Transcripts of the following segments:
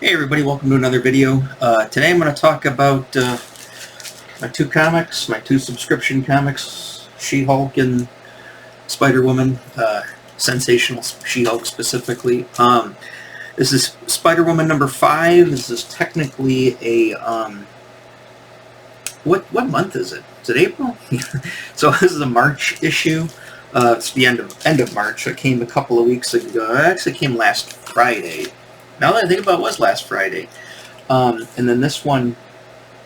Hey everybody, welcome to another video. Today I'm going to talk about my two comics, my two subscription comics, She-Hulk and Spider-Woman, Sensational She-Hulk specifically. This is Spider-Woman number 5. This is technically a, what month is it? Is it April? So this is a March issue. It's the end of March. It came a couple of weeks ago. It actually came last Friday. Now that I think about it, was last Friday. And then this one,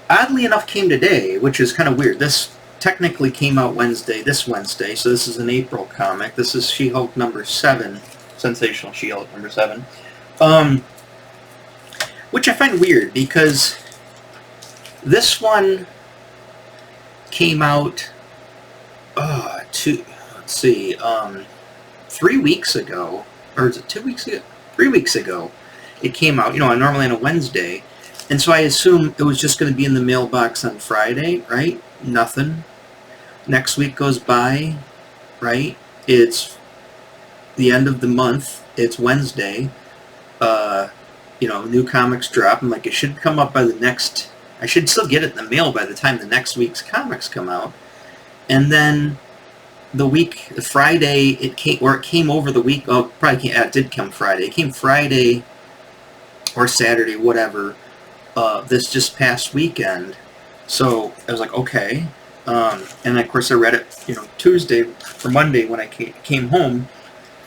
oddly enough, came today, which is kind of weird. This technically came out this Wednesday, so this is an April comic. This is She-Hulk number 7, Sensational She-Hulk number 7. Which I find weird, because this one came out, 3 weeks ago, or is it 2 weeks ago? 3 weeks ago. It came out, normally on a Wednesday, and so I assume it was just going to be in the mailbox on Friday, right? Nothing. Next week goes by, right? It's the end of the month. It's Wednesday. New comics drop. I'm like, it should come up by the next. I should still get it in the mail by the time the next week's comics come out. And then the Friday, it came over the week. Oh, it did come Friday. It came Friday or Saturday, whatever, this just past weekend. So I was like, okay. And of course I read it, Tuesday or Monday when I came home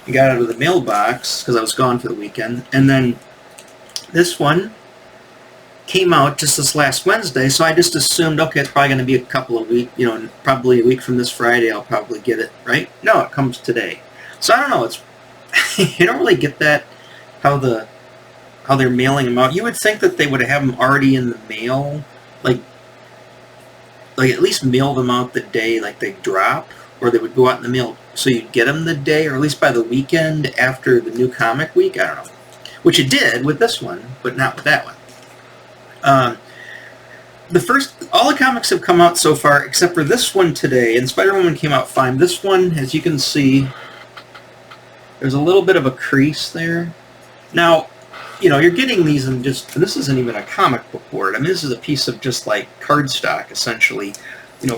and got out of the mailbox because I was gone for the weekend. And then this one came out just this last Wednesday, so I just assumed, okay, it's probably going to be a couple of weeks, probably a week from this Friday I'll probably get it, right? No, it comes today. So I don't know, it's you don't really get that, how they're mailing them out. You would think that they would have them already in the mail, like at least mail them out the day like they drop, or they would go out in the mail so you'd get them the day, or at least by the weekend after the new comic week. I don't know, which it did with this one, but not with that one. All the comics have come out so far except for this one today, and Spider-Woman came out fine. This one, as you can see, there's a little bit of a crease there. Now, you're getting these in this isn't even a comic book board. I mean, this is a piece of just like cardstock, essentially,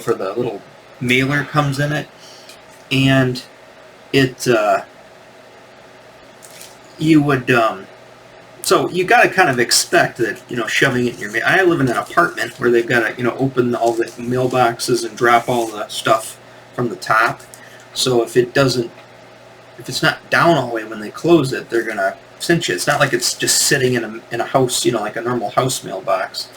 for the little mailer comes in it. And it, so you got to kind of expect that, shoving it in your mail. I live in an apartment where they've got to, open all the mailboxes and drop all the stuff from the top. So if it's not down all the way when they close it, they're going to cinch it. It's not like it's just sitting in a house, like a normal house mailbox.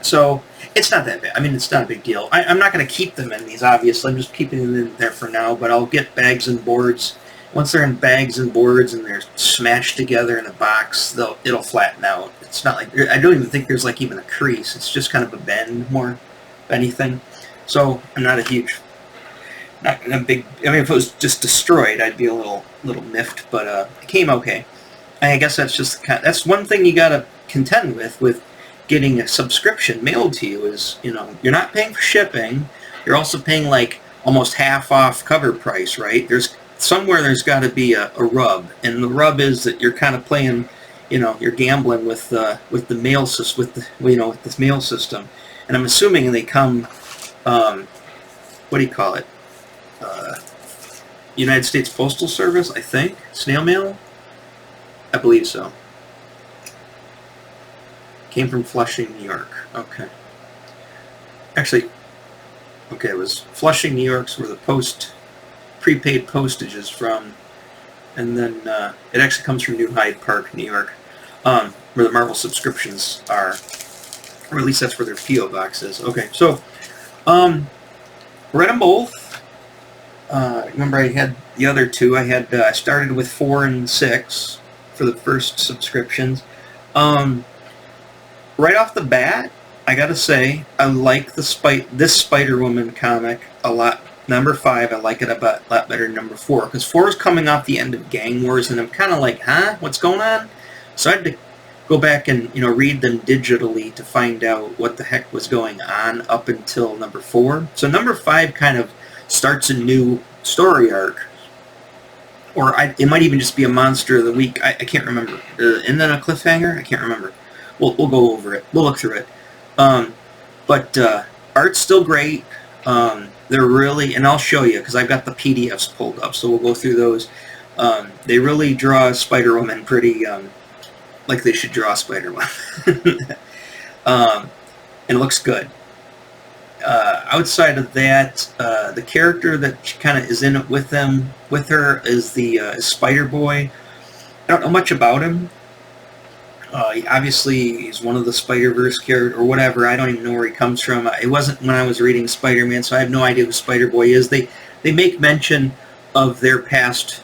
So it's not that bad. I mean, it's not a big deal. I'm not going to keep them in these, obviously. I'm just keeping them in there for now, but I'll get bags and boards. Once they're in bags and boards and they're smashed together in a box, it'll flatten out. It's not like, I don't even think there's like even a crease. It's just kind of a bend more than anything. So I'm not a big, I mean, if it was just destroyed, I'd be a little miffed, but it came okay. I guess that's one thing you gotta contend with getting a subscription mailed to you is, you're not paying for shipping, you're also paying like almost half off cover price, right? There's got to be a rub, and the rub is that you're kind of playing, you're gambling with the mail system, with this mail system, and I'm assuming they come, what do you call it? United States Postal Service, I think. Snail mail? I believe so. Came from Flushing, New York. Okay. Actually, okay, it was Flushing, New York's where the prepaid postage is from, and then it actually comes from New Hyde Park, New York, where the Marvel subscriptions are, or at least that's where their P.O. box is. Okay, so read them both. Remember, I had the other two. I started with 4 and 6 for the first subscriptions. Right off the bat, I gotta say, I like this Spider-Woman comic a lot. Number 5, I like it a lot better than number 4, because 4 is coming off the end of Gang Wars, and I'm kind of like, huh? What's going on? So I had to go back and, read them digitally to find out what the heck was going on up until number 4. So number 5 kind of starts a new story arc it might even just be a monster of the week. I can't remember. And then a cliffhanger? I can't remember. We'll go over it. We'll look through it. But art's still great. They're really, and I'll show you because I've got the PDFs pulled up, so we'll go through those. They really draw Spider-Woman pretty like they should draw Spider-Woman. And it looks good. Outside of that, the character that kind of is in it with her is the Spider-Boy. I don't know much about him. Obviously, he's one of the Spider-Verse characters, or whatever. I don't even know where he comes from. It wasn't when I was reading Spider-Man, so I have no idea who Spider-Boy is. They make mention of their past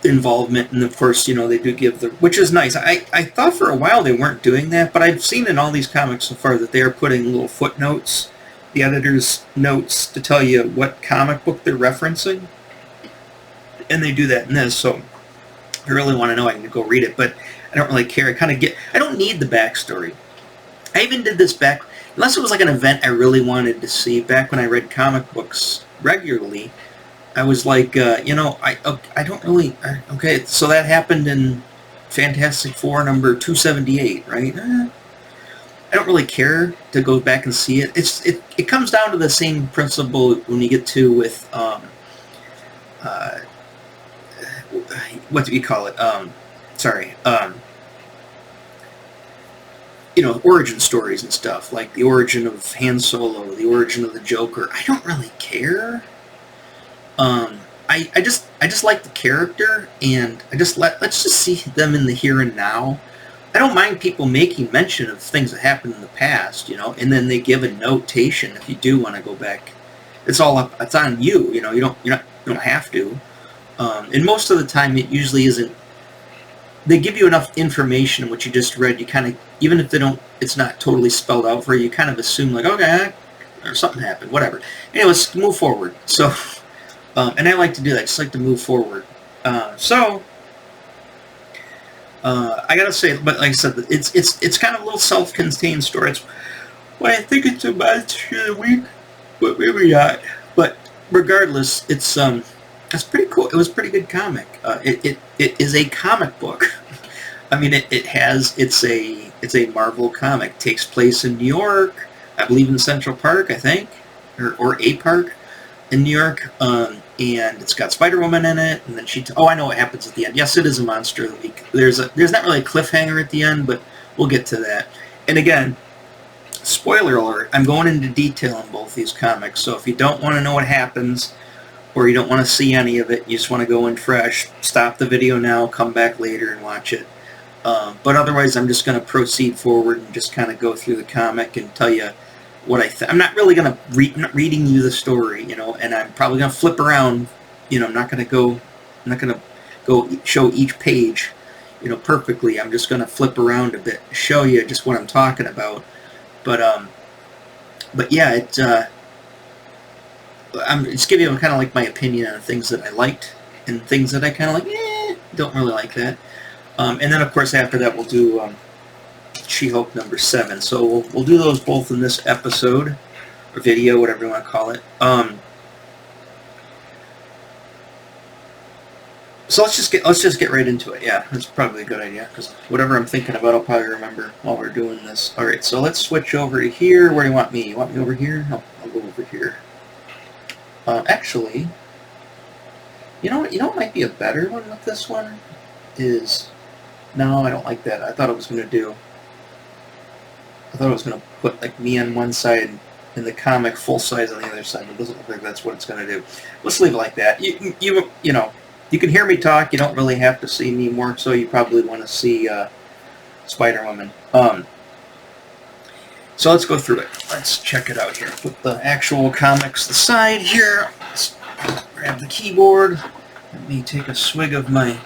involvement, and of course, you know, they do give which is nice. I thought for a while they weren't doing that, but I've seen in all these comics so far that they are putting little footnotes, the editor's notes, to tell you what comic book they're referencing, and they do that in this, so if you really want to know, I can go read it, but I don't really care. I don't need the backstory. I even did this back, unless it was like an event I really wanted to see, back when I read comic books regularly. I was like, you know, I don't really, okay, so that happened in Fantastic Four number 278, right? I don't really care to go back and see it. It comes down to the same principle when you get to with, what do you call it? You know, origin stories and stuff, like the origin of Han Solo, the origin of the Joker. I don't really care. I just like the character, and let's just see them in the here and now. I don't mind people making mention of things that happened in the past, you know, and then they give a notation if you do want to go back. It's all up. It's on you, you know. You don't have to. And most of the time, it usually isn't. They give you enough information in what you just read. You kind of, even if it's not totally spelled out for you, you kind of assume like, okay, or something happened, whatever. Anyway, let's move forward. So, and I like to do that. I just like to move forward. I gotta say, but like I said, it's kind of a little self-contained story. It's, well, I think it's a monster of the week, but maybe not. But regardless, it's pretty cool. It was a pretty good comic. It is a comic book. I mean, it's a Marvel comic. It takes place in New York, I believe in Central Park, I think, or a park in New York. And it's got Spider-Woman in it, and then I know what happens at the end. Yes, it is a monster of the week. There's not really a cliffhanger at the end, but we'll get to that. And again, spoiler alert, I'm going into detail on both these comics, so if you don't want to know what happens, or you don't want to see any of it, you just want to go in fresh, stop the video now, come back later and watch it. But otherwise, I'm just going to proceed forward and just kind of go through the comic and tell you what I think. I'm not really going to I'm not reading you the story, you know, and I'm probably going to flip around, you know. I'm not going to go show each page, you know, perfectly. I'm just going to flip around a bit, show you just what I'm talking about. But yeah, I'm just giving you kind of like my opinion on things that I liked and things that I kind of like, don't really like that. And then of course after that we'll do She-Hulk number 7. So we'll do those both in this episode or video, whatever you want to call it. So let's just get right into it. Yeah, that's probably a good idea, because whatever I'm thinking about, I'll probably remember while we're doing this. All right, so let's switch over to here. Where do you want me? You want me over here? No, I'll go over here. Actually, you know what might be a better one with this one is, no, I don't like that. I thought it was going to put like me on one side and the comic full size on the other side, but it doesn't look like that's what it's going to do. Let's leave it like that. You know, you can hear me talk. You don't really have to see me more, so you probably want to see Spider-Woman. So let's go through it. Let's check it out here. Put the actual comics aside here. Let's grab the keyboard. Let me take a swig of my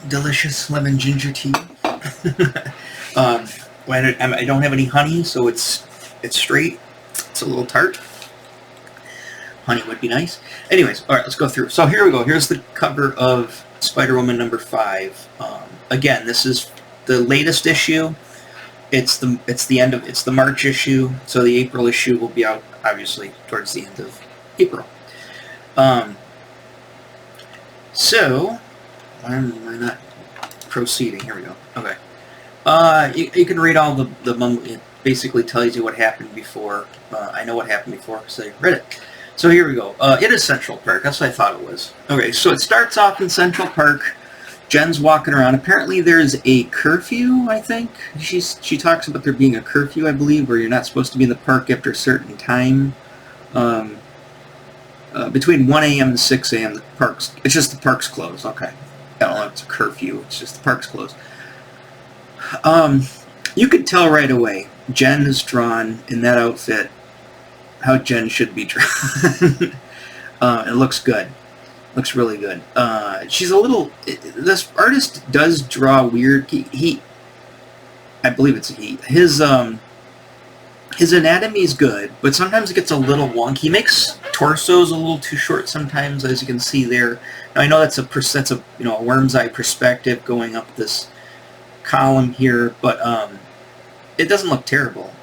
delicious lemon ginger tea. I don't have any honey, so it's straight. It's a little tart. Honey would be nice. Anyways, all right, let's go through. So here we go. Here's the cover of Spider-Woman number 5. Again, this is the latest issue. It's the March issue, so the April issue will be out obviously towards the end of April. So, why am I not proceeding? Here we go. Okay. You can read all the mumble. It basically tells you what happened before. I know what happened before because I read it. So here we go. It is Central Park. That's what I thought it was. Okay, so it starts off in Central Park. Jen's walking around. Apparently there's a curfew, I think. She talks about there being a curfew, I believe, where you're not supposed to be in the park after a certain time. Between 1 a.m. and 6 a.m. It's just the park's closed. Okay. I don't know if it's a curfew. It's just the park's closed. You could tell right away, Jen is drawn in that outfit how Jen should be drawn. It looks good. Looks really good. She's a little... This artist does draw weird... I believe it's a he. His anatomy is good, but sometimes it gets a little wonky. He makes torsos a little too short sometimes, as you can see there. Now I know that's a worm's eye perspective going up this column here, but it doesn't look terrible.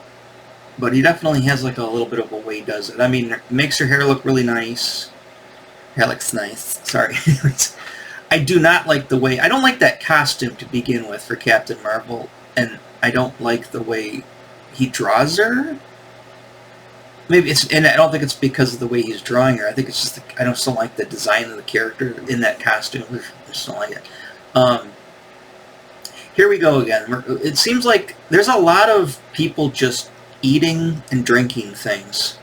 But he definitely has like a little bit of a way he does it. I mean, it makes her hair look really nice. Hair looks nice. Sorry. I do not like the way... I don't like that costume to begin with for Captain Marvel, and I don't like the way he draws her. Maybe it's... And I don't think it's because of the way he's drawing her. I think it's just... I don't like the design of the character in that costume. I just don't like it. Here we go again. It seems like there's a lot of people just eating and drinking things.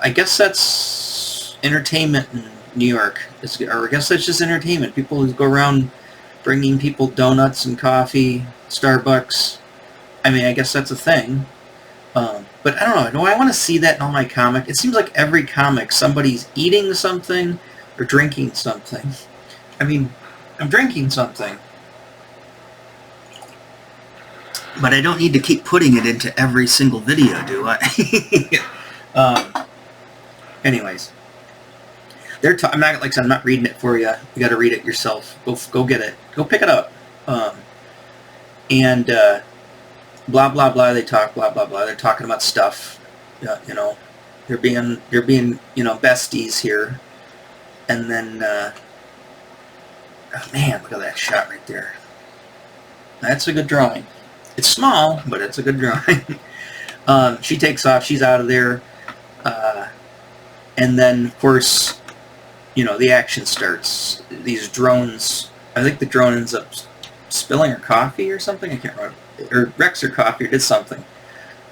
I guess that's entertainment in New York. Or I guess that's just entertainment. People who go around bringing people donuts and coffee, Starbucks. I mean, I guess that's a thing. But I don't know. Do I want to see that in all my comics? It seems like every comic somebody's eating something or drinking something. I mean, I'm drinking something. But I don't need to keep putting it into every single video, do I? Anyways, I'm not like I said, I'm not reading it for you. You got to read it yourself. Go get it. Go pick it up. And blah blah blah. They talk blah blah blah. They're talking about stuff. You know, they're being besties here. And then, oh man, look at that shot right there. That's a good drawing. It's small, but it's a good drawing. She takes off. She's out of there. And then, of course, the action starts. These drones... I think the drone ends up spilling her coffee or something. I can't remember. Or wrecks her coffee or did something.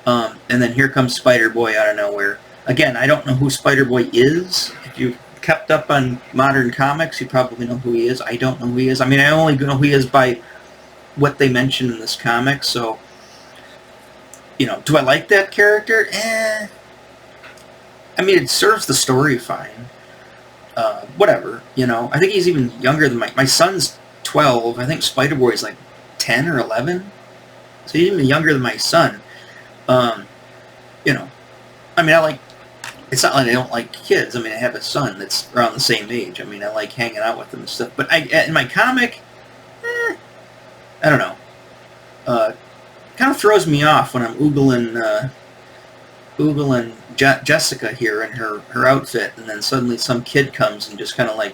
And then here comes Spider-Boy out of nowhere. Again, I don't know who Spider-Boy is. If you've kept up on modern comics, you probably know who he is. I don't know who he is. I mean, I only know who he is by what they mention in this comic, so, do I like that character? I mean, it serves the story fine. Whatever, I think he's even younger than my son's 12. I think Spider-Boy's like 10 or 11. So he's even younger than my son. I mean, it's not like I don't like kids. I mean, I have a son that's around the same age. I mean, I like hanging out with them and stuff. But in my comic, I don't know. Kind of throws me off when I'm oogling Jessica here in her outfit, and then suddenly some kid comes and just kind of like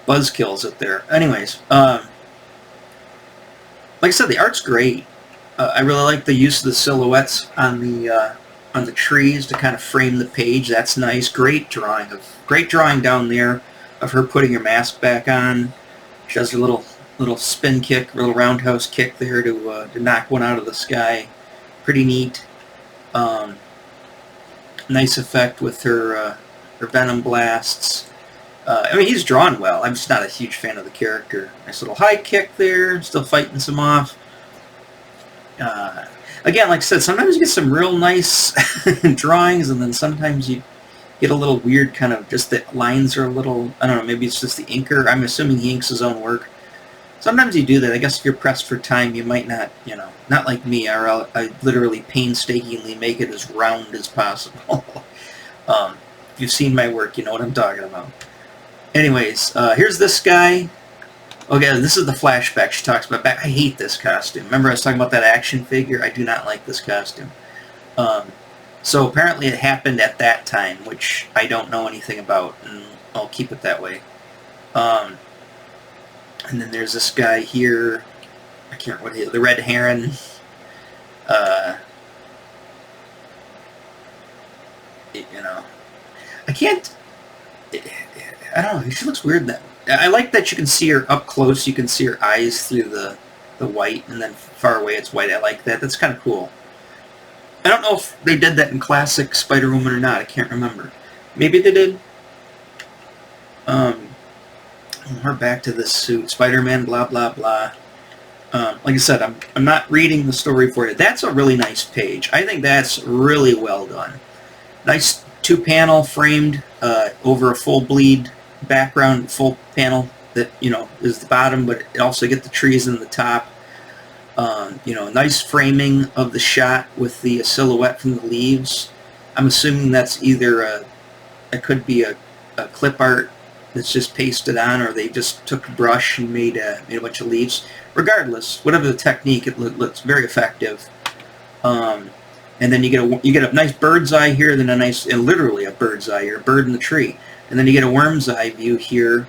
buzzkills it there. Anyways, like I said, the art's great. I really like the use of the silhouettes on the trees to kind of frame the page. That's nice. Great drawing down there of her putting her mask back on. She does her little spin kick, little roundhouse kick there to knock one out of the sky. Pretty neat. Nice effect with her venom blasts. I mean, he's drawn well. I'm just not a huge fan of the character. Nice little high kick there. Still fighting some off. Again, like I said, sometimes you get some real nice drawings, and then sometimes you get a little weird kind of, just the lines are a little, I don't know, maybe it's just the inker. I'm assuming he inks his own work. Sometimes you do that. I guess if you're pressed for time, you might not, not like me. I literally painstakingly make it as round as possible. If you've seen my work, you know what I'm talking about. Anyways, here's this guy. Okay, this is the flashback she talks about. I hate this costume. Remember I was talking about that action figure? I do not like this costume. So apparently it happened at that time, which I don't know anything about, and I'll keep it that way. And then there's this guy here. I can't remember what he is. The Red Heron. You know, I can't. I don't know. She looks weird. That I like that you can see her up close. You can see her eyes through the white, and then far away it's white. I like that. That's kind of cool. I don't know if they did that in classic Spider-Woman or not. I can't remember. Maybe they did. We're back to this suit. Spider-Man, blah, blah, blah. Like I said, I'm not reading the story for you. That's a really nice page. I think that's really well done. Nice two-panel framed over a full bleed background, full panel that, is the bottom, but it also get the trees in the top. Nice framing of the shot with the silhouette from the leaves. I'm assuming that's either it could be a clip art that's just pasted on, or they just took a brush and made a bunch of leaves. Regardless, whatever the technique, it looks very effective. And then you get a nice bird's eye here, then literally a bird's eye here, a bird in the tree, and then you get a worm's eye view here.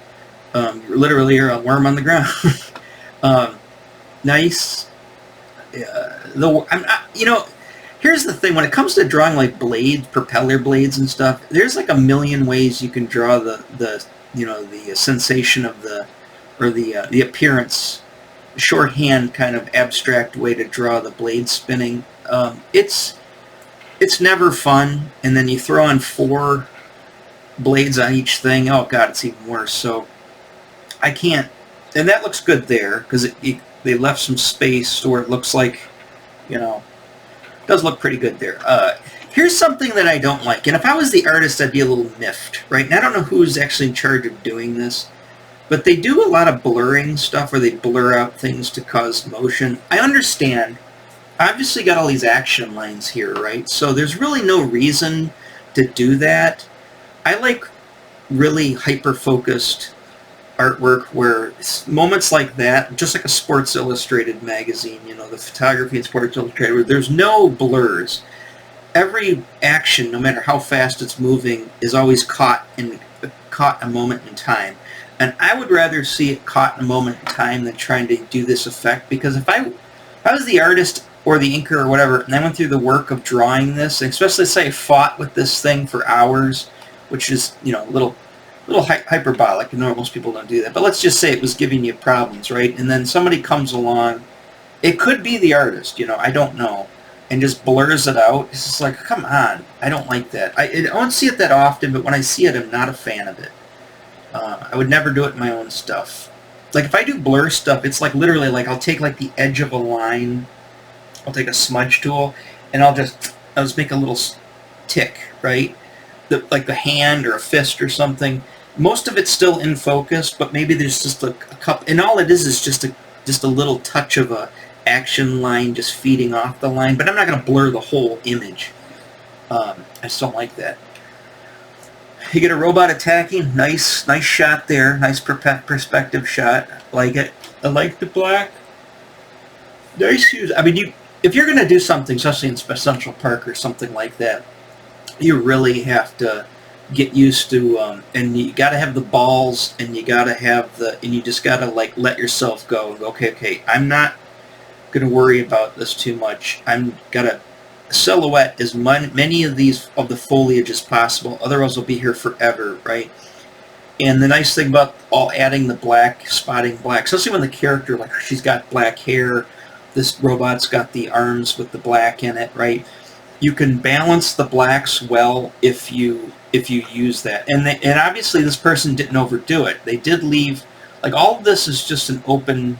Literally, you're a worm on the ground. Nice. Here's the thing: when it comes to drawing like blades, propeller blades and stuff, there's like a million ways you can draw the sensation of the appearance, shorthand kind of abstract way to draw the blade spinning. It's never fun, and then you throw on 4 blades on each thing. Oh god, it's even worse. So I can't. And that looks good there because they left some space where it looks like, does look pretty good there. Here's something that I don't like, and if I was the artist, I'd be a little miffed, right? And I don't know who's actually in charge of doing this, but they do a lot of blurring stuff where they blur out things to cause motion. I understand. Obviously got all these action lines here, right? So there's really no reason to do that. I like really hyper-focused artwork where moments like that, just like a Sports Illustrated magazine, the photography in Sports Illustrated, where there's no blurs. Every action, no matter how fast it's moving, is always caught a moment in time. And I would rather see it caught in a moment in time than trying to do this effect, because if I was the artist or the inker or whatever, and I went through the work of drawing this, and especially say I fought with this thing for hours, which is, a little hyperbolic. Most people don't do that. But let's just say it was giving you problems, right? And then somebody comes along, it could be the artist, I don't know, and just blurs it out. It's just like, come on, I don't like that. I don't see it that often, but when I see it, I'm not a fan of it. I would never do it in my own stuff. Like if I do blur stuff, it's like literally like I'll take like the edge of a line, I'll take a smudge tool, and I'll just make a little tick, right? Like the hand or a fist or something. Most of it's still in focus, but maybe there's just a couple, and all it is just a little touch of a action line just feeding off the line. But I'm not going to blur the whole image. I just don't like that. You get a robot attacking. Nice shot there. Nice perspective shot. Like it. I like the black. Nice use. I mean, if you're going to do something, especially in Central Park or something like that, you really have to get used to, and you got to have the balls, and you got to have and you just got to like let yourself go and go, okay, I'm not going to worry about this too much. I'm got to silhouette as many of these of the foliage as possible, otherwise I'll be here forever, right? And the nice thing about adding the black, spotting black, especially when the character, like she's got black hair, this robot's got the arms with the black in it, right? You can balance the blacks well if you use that. And obviously this person didn't overdo it. They did leave, like all of this is just an open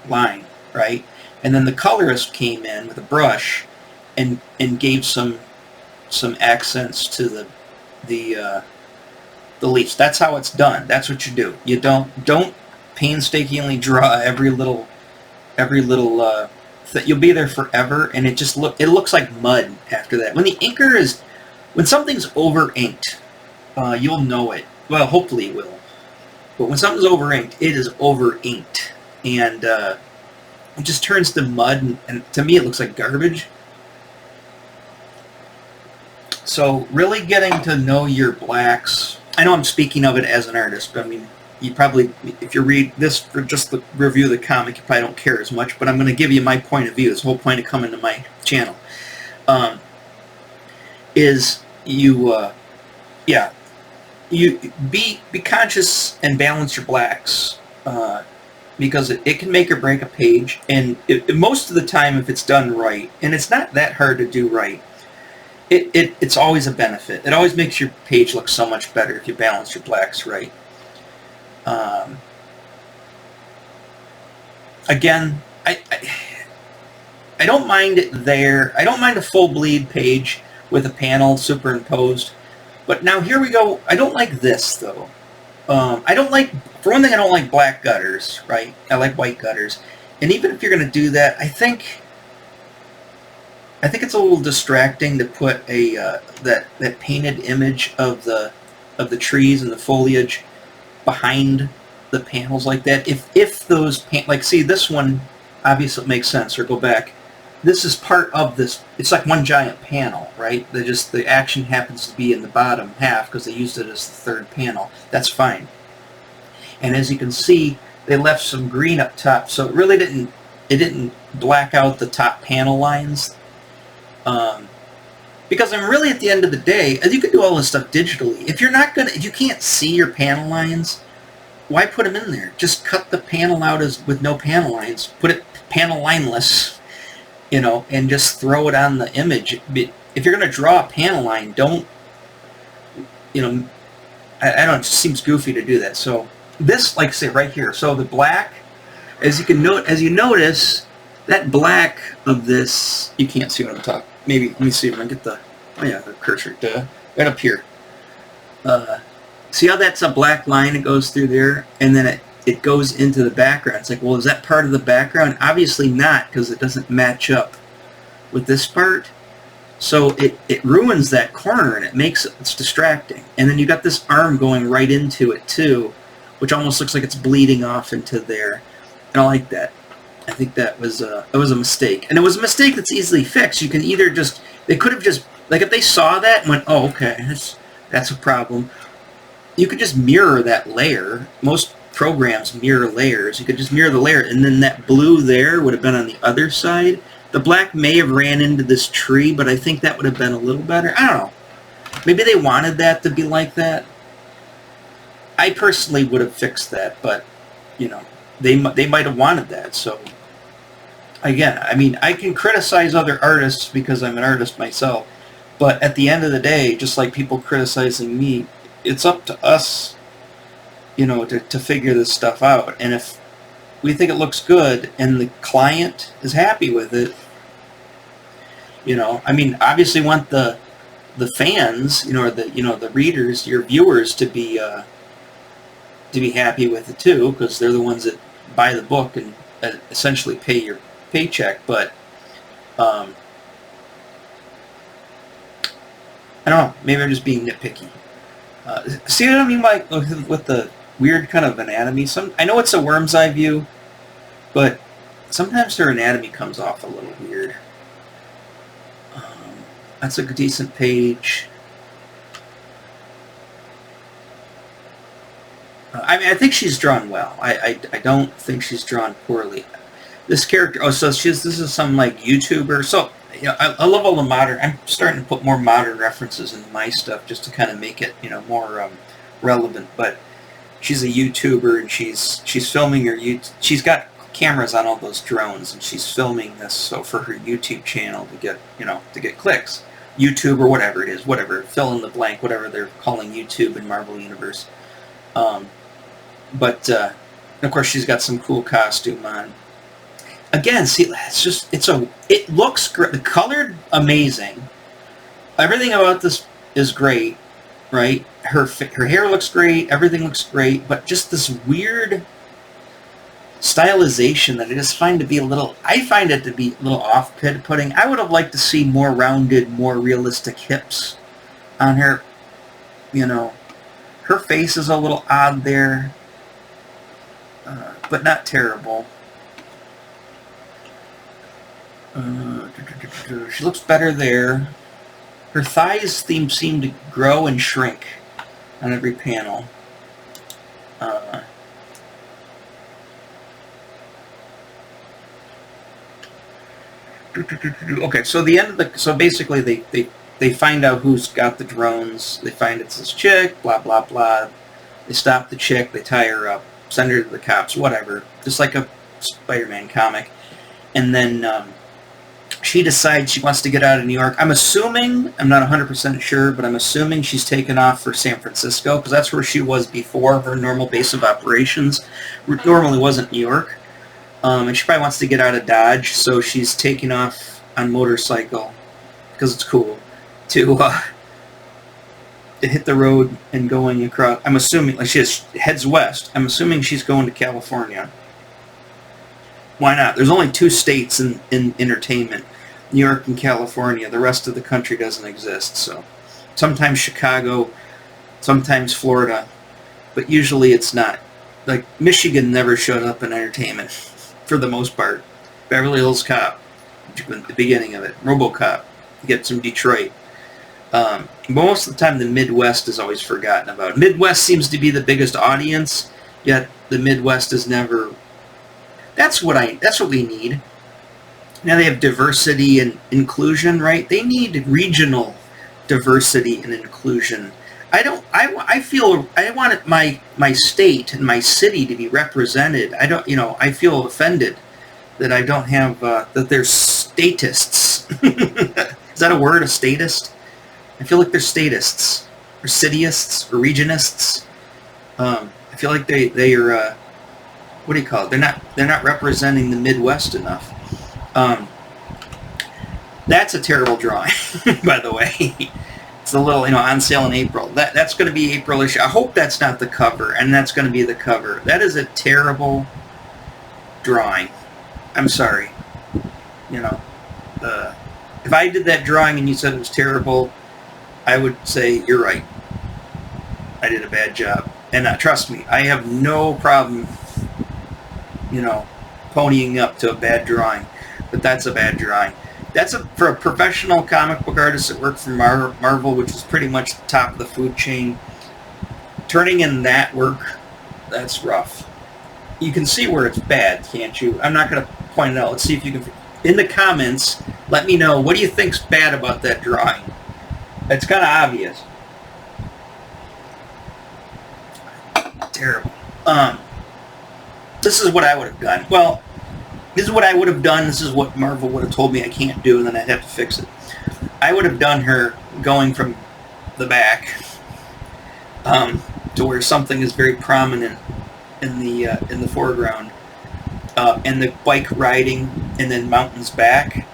line, right? And then the colorist came in with a brush and gave some accents to the leaves. That's how it's done. That's what you do. You don't painstakingly draw every little you'll be there forever, and it looks like mud after that. When something's over inked, you'll know it. Well, hopefully it will. But when something's over inked, it is over inked, and it just turns to mud, and to me it looks like garbage. So really getting to know your blacks. I know I'm speaking of it as an artist, but I mean, you probably, if you read this for just the review of the comic, you probably don't care as much, but I'm going to give you my point of view. It's the whole point of coming to my channel. Is you, yeah, you be conscious and balance your blacks, because it can make or break a page, and most of the time, if it's done right, and it's not that hard to do right, it's always a benefit. It always makes your page look so much better if you balance your blacks right. Again, I don't mind it there. I don't mind a full bleed page with a panel superimposed. But now here we go. I don't like this, though. I don't like, for one thing, I don't like black gutters, right? I like white gutters. And even if you're going to do that, I think it's a little distracting to put a that painted image of the trees and the foliage behind the panels like that. If those like, see this one, obviously it makes sense. Or go back. This is part of this. It's like one giant panel, right? The action happens to be in the bottom half because they used it as the third panel. That's fine. And as you can see, they left some green up top, so it really didn't black out the top panel lines. Because I'm really, at the end of the day, you can do all this stuff digitally. If you can't see your panel lines, why put them in there? Just cut the panel out with no panel lines. Put it panel lineless. And just throw it on the image. If you're going to draw a panel line, don't, I don't know, it just seems goofy to do that. So this, like I say, right here, so the black, as you notice, that black of this, you can't see what I'm talking, maybe, let me see if I can get the cursor, right up here. See how that's a black line that goes through there, and then it goes into the background. It's like, well, is that part of the background? Obviously not, because it doesn't match up with this part. So it ruins that corner, and it's distracting. And then you got this arm going right into it too, which almost looks like it's bleeding off into there. And I like that. I think that was a mistake, and it was a mistake that's easily fixed. You can either they could have just, like, if they saw that and went, oh, okay, that's a problem. You could just mirror that layer. Most programs mirror layers. You could just mirror the layer, and then that blue there would have been on the other side. The black may have ran into this tree, but I think that would have been a little better. I don't know. Maybe they wanted that to be like that. I personally would have fixed that, but they might have wanted that. So again, I mean, I can criticize other artists because I'm an artist myself, but at the end of the day, just like people criticizing me, it's up to us to figure this stuff out. And if we think it looks good and the client is happy with it, I mean, obviously want the fans, or the readers, your viewers, to be happy with it too, because they're the ones that buy the book and essentially pay your paycheck. But I don't know, maybe I'm just being nitpicky. See what I mean, like, with the weird kind of anatomy? I know it's a worm's eye view, but sometimes their anatomy comes off a little weird. That's a decent page. I mean, I think she's drawn well. I don't think she's drawn poorly. This character, this is some, like, YouTuber. So, I love all the modern, I'm starting to put more modern references into my stuff just to kind of make it, more relevant. But she's a YouTuber, and she's filming her she's got cameras on all those drones, and she's filming this so for her YouTube channel to get clicks. YouTube, or whatever it is, whatever, fill in the blank, whatever they're calling YouTube in Marvel Universe. But of course she's got some cool costume on. Again, see, it looks great. The colored, amazing. Everything about this is great, right? Her hair looks great. Everything looks great. But just this weird stylization that I just find to be I find it to be a little off-putting. I would have liked to see more rounded, more realistic hips on her. Her face is a little odd there, but not terrible. She looks better there. Her thighs seem to grow and shrink on every panel. Okay, so basically they find out who's got the drones. They find it's this chick, blah blah blah. They stop the chick, they tie her up, send her to the cops, whatever. Just like a Spider-Man comic. And then she decides she wants to get out of New York. I'm assuming, I'm not 100% sure, but I'm assuming she's taken off for San Francisco, because that's where she was before. Her normal base of operations normally wasn't New York. And she probably wants to get out of Dodge, so she's taking off on motorcycle, because it's cool, to hit the road and going across. I'm assuming, like, she heads west. I'm assuming she's going to California. Why not? There's only 2 states in entertainment, New York and California. The rest of the country doesn't exist. So sometimes Chicago, sometimes Florida, but usually it's not. Like, Michigan never showed up in entertainment for the most part. Beverly Hills Cop, the beginning of it. RoboCop, you get some Detroit. But most of the time the Midwest is always forgotten about. Midwest seems to be the biggest audience, yet the Midwest is never... That's what we need. Now they have diversity and inclusion, right? They need regional diversity and inclusion. I feel I want my state and my city to be represented. I feel offended that I don't have that they're statists. Is that a word, a statist? I feel like they're statists or cityists or regionists. I feel like they are what do you call it? They're not representing the Midwest enough. That's a terrible drawing, by the way. It's a little, on sale in April. That's going to be April issue. I hope that's not the cover, and that's going to be the cover. That is a terrible drawing. I'm sorry. If I did that drawing and you said it was terrible, I would say you're right. I did a bad job. And trust me, I have no problem, ponying up to a bad drawing. But that's a bad drawing. That's for a professional comic book artist that worked for Marvel, which is pretty much the top of the food chain. Turning in that work, that's rough. You can see where it's bad, can't you? I'm not going to point it out. Let's see if you can... In the comments, let me know, what do you think's bad about that drawing? It's kind of obvious. Terrible. This is what I would have done. Well, this is what I would have done. This is what Marvel would have told me I can't do, and then I'd have to fix it. I would have done her going from the back to where something is very prominent in the foreground, and the bike riding, and then mountains back.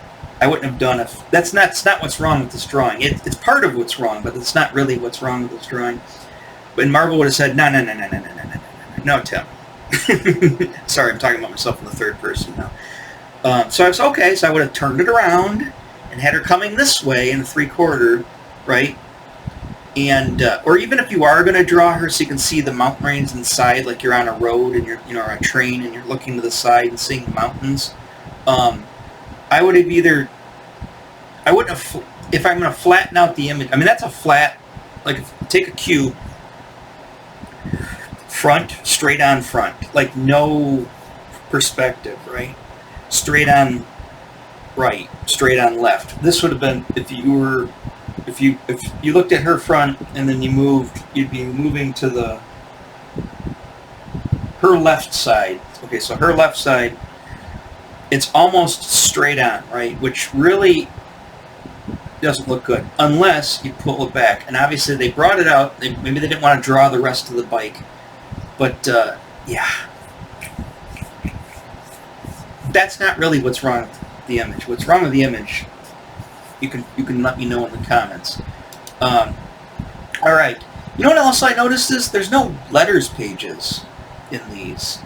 I wouldn't have done it. That's not what's wrong with this drawing. It's part of what's wrong, but it's not really what's wrong with this drawing. But Marvel would have said, no, Tim. Sorry, I'm talking about myself in the third person now. So I was okay. So I would have turned it around and had her coming this way in a 3/4, right? And or even if you are going to draw her so you can see the mountain range inside, like you're on a road and you're on a train and you're looking to the side and seeing the mountains. I would have either, I wouldn't have, if I'm going to flatten out the image, I mean, that's a flat, like, take a cube, front, straight on front, like no perspective, right? Straight on right, straight on left. This would have been, if you looked at her front and then you moved, you'd be moving to her left side. Okay, so her left side, it's almost straight on, right? Which really doesn't look good unless you pull it back. And obviously they brought it out. Maybe they didn't want to draw the rest of the bike. But, yeah. That's not really what's wrong with the image. What's wrong with the image, you can let me know in the comments. All right. You know what else I noticed is there's no letters pages in these.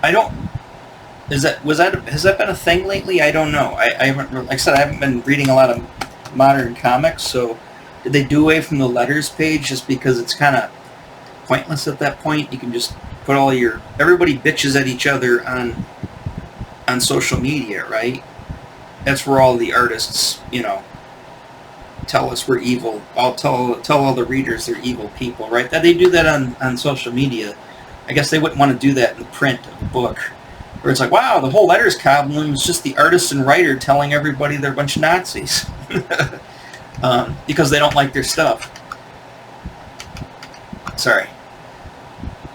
Has that been a thing lately? I don't know. I haven't, like I said, I haven't been reading a lot of modern comics, so did they do away from the letters page just because it's kind of pointless at that point? You can just put all everybody bitches at each other on social media, right? That's where all the artists, tell us we're evil. I'll tell all the readers they're evil people, right? That they do that on social media. I guess they wouldn't want to do that in the print of the book, where it's like, wow, the whole letters column is just the artist and writer telling everybody they're a bunch of Nazis because they don't like their stuff. Sorry.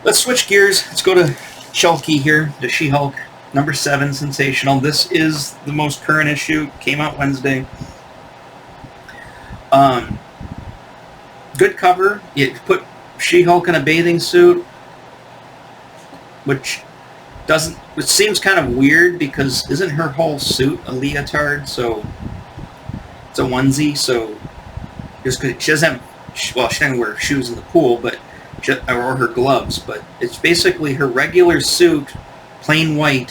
Let's switch gears. Let's go to Shulky here, the She-Hulk, number 7, Sensational. This is the most current issue. Came out Wednesday. Good cover. You put She-Hulk in a bathing suit, which seems kind of weird because isn't her whole suit a leotard? So it's a onesie. So just because she doesn't have, well, she doesn't wear shoes in the pool, but or her gloves, but it's basically her regular suit, plain white,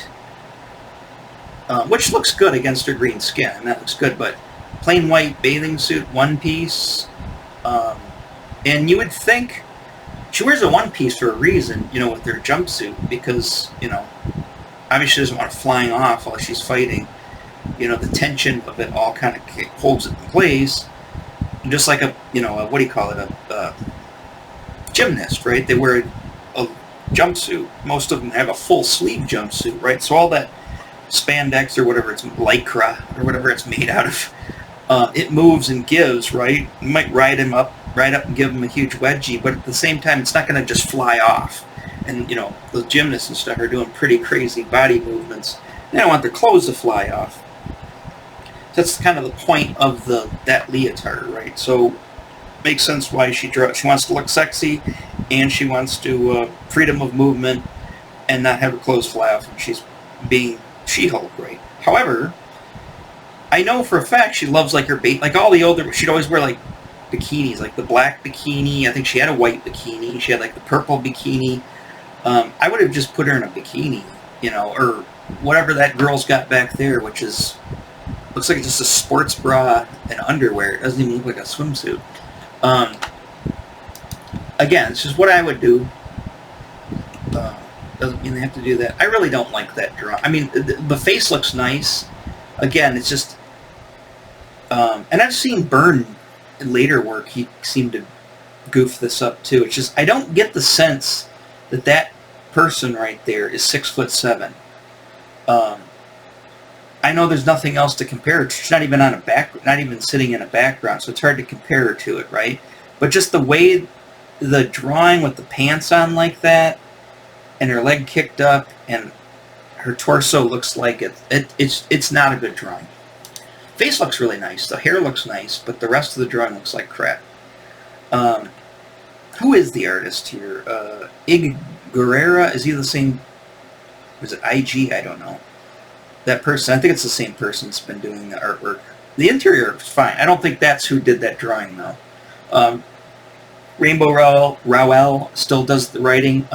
which looks good against her green skin, and that looks good, but plain white bathing suit, one piece, and you would think she wears a one piece for a reason, you know, with her jumpsuit, because, you know, obviously she doesn't want it flying off while she's fighting. You know, the tension of it all kind of holds it in place, just like a, you know, what do you call it, a gymnast, right? They wear a jumpsuit. Most of them have a full sleeve jumpsuit, right? So all that spandex or whatever, it's lycra or whatever it's made out of, it moves and gives, right? You might ride up and give him a huge wedgie, but at the same time, it's not going to just fly off. And, you know, the gymnasts and stuff are doing pretty crazy body movements. They don't want their clothes to fly off. That's kind of the point of that leotard, right? So makes sense why she wants to look sexy, and she wants to freedom of movement and not have her clothes fly off when she's being She-Hulk, right? However, I know for a fact she loves like her like all the older. She'd always wear like bikinis, like the black bikini. I think she had a white bikini. She had like the purple bikini. I would have just put her in a bikini, you know, or whatever that girl's got back there, which is looks like just a sports bra and underwear. It doesn't even look like a swimsuit. Again, it's just what I would do. Doesn't mean they have to do that. I really don't like that draw. I mean, the face looks nice. Again, it's just... and I've seen Byrne in later work, he seemed to goof this up too. It's just, I don't get the sense that that person right there is 6'7". I know there's nothing else to compare her to. She's not even on not even sitting in a background, so it's hard to compare her to it, right? But just the way the drawing with the pants on like that, and her leg kicked up, and her torso looks like it's not a good drawing. Face looks really nice. The hair looks nice, but the rest of the drawing looks like crap. Who is the artist here? Ig Guerrera? Is he the same? Was it IG? I don't know. That person, I think it's the same person that's been doing the artwork. The interior is fine. I don't think that's who did that drawing, though. Rainbow Rowell still does the writing.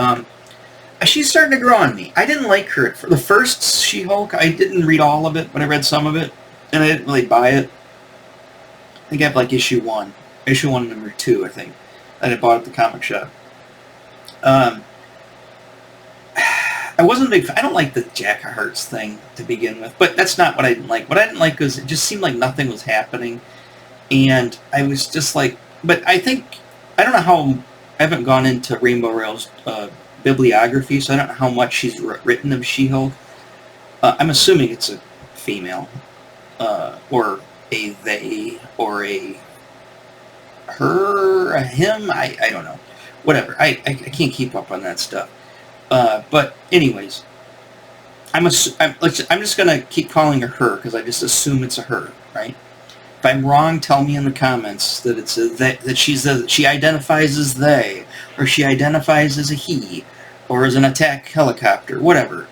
She's starting to grow on me. I didn't like her. For the first She-Hulk, I didn't read all of it, but I read some of it, and I didn't really buy it. I think I have like issue 1. Issue 1 number 2, I think, that I bought at the comic shop. I wasn't a big fan. I don't like the Jack Hearts thing to begin with, but that's not what I didn't like. What I didn't like was it just seemed like nothing was happening, and I was just like, but I think, I don't know how, I haven't gone into Rainbow Rowell's bibliography, so I don't know how much she's written of She-Hulk. I'm assuming it's a female, or a they, or a her, a him, I don't know. Whatever, I can't keep up on that stuff. But anyways, I'm just gonna keep calling her because I just assume it's a her, right? If I'm wrong, tell me in the comments that it's that she identifies as they, or she identifies as a he, or as an attack helicopter, whatever.